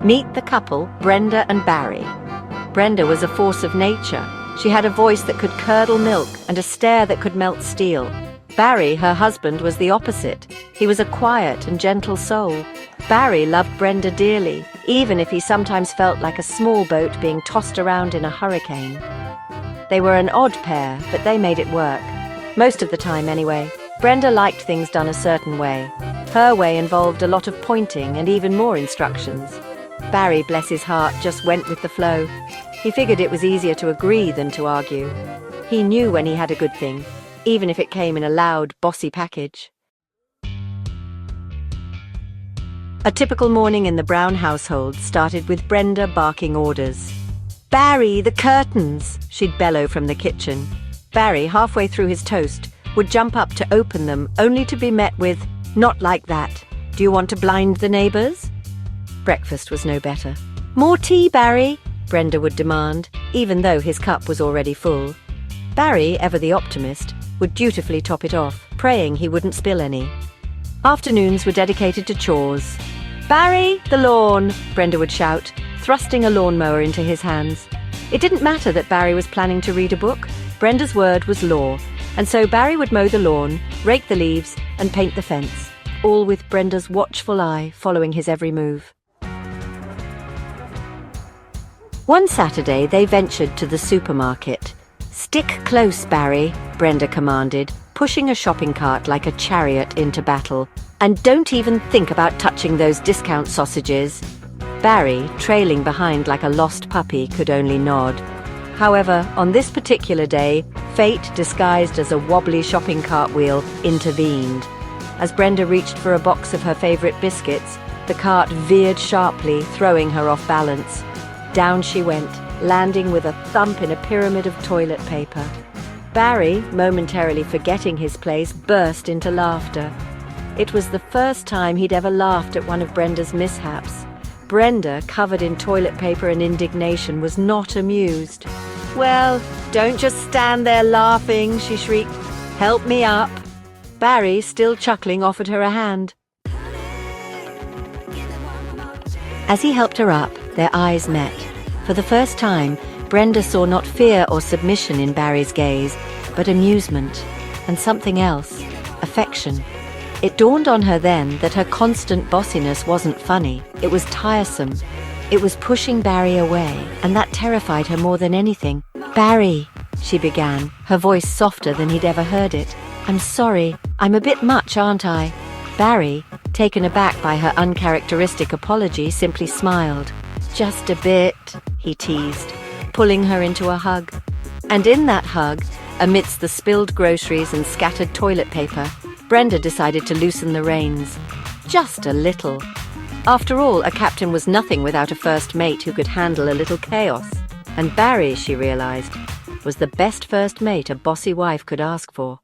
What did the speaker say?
Meet the couple, Brenda and Barry. Brenda was a force of nature. She had a voice that could curdle milk and a stare that could melt steel. Barry, her husband, was the opposite. He was a quiet and gentle soul. Barry loved Brenda dearly, even if he sometimes felt like a small boat being tossed around in a hurricane. They were an odd pair, but they made it work. Most of the time, anyway. Brenda liked things done a certain way. Her way involved a lot of pointing and even more instructions. Barry, bless his heart, just went with the flow. He figured it was easier to agree than to argue. He knew when he had a good thing, even if it came in a loud, bossy package. A typical morning in the Brown household started with Brenda barking orders. "Barry, the curtains!" she'd bellow from the kitchen. Barry, halfway through his toast, would jump up to open them, only to be met with, "Not like that. Do you want to blind the neighbours?" Breakfast was no better. "More tea, Barry," Brenda would demand, even though his cup was already full. Barry, ever the optimist, would dutifully top it off, praying he wouldn't spill any. Afternoons were dedicated to chores. "Barry, the lawn!" Brenda would shout, thrusting a lawnmower into his hands. It didn't matter that Barry was planning to read a book. Brenda's word was law, and so Barry would mow the lawn, rake the leaves, and paint the fence, all with Brenda's watchful eye following his every move. One Saturday, they ventured to the supermarket. "Stick close, Barry," Brenda commanded, pushing a shopping cart like a chariot into battle. "And don't even think about touching those discount sausages." Barry, trailing behind like a lost puppy, could only nod. However, on this particular day, fate, disguised as a wobbly shopping cart wheel, intervened. As Brenda reached for a box of her favourite biscuits, the cart veered sharply, throwing her off balance. Down she went, landing with a thump in a pyramid of toilet paper. Barry, momentarily forgetting his place, burst into laughter. It was the first time he'd ever laughed at one of Brenda's mishaps. Brenda, covered in toilet paper and indignation, was not amused. "Well, don't just stand there laughing," she shrieked. "Help me up." Barry, still chuckling, offered her a hand. As he helped her up, their eyes met. For the first time, Brenda saw not fear or submission in Barry's gaze, but amusement, and something else, affection. It dawned on her then that her constant bossiness wasn't funny, it was tiresome. It was pushing Barry away, and that terrified her more than anything. "Barry," she began, her voice softer than he'd ever heard it. "I'm sorry, I'm a bit much, aren't I?" Barry, taken aback by her uncharacteristic apology, simply smiled. "Just a bit," he teased, pulling her into a hug. And in that hug, amidst the spilled groceries and scattered toilet paper, Brenda decided to loosen the reins. Just a little. After all, a captain was nothing without a first mate who could handle a little chaos. And Barry, she realized, was the best first mate a bossy wife could ask for.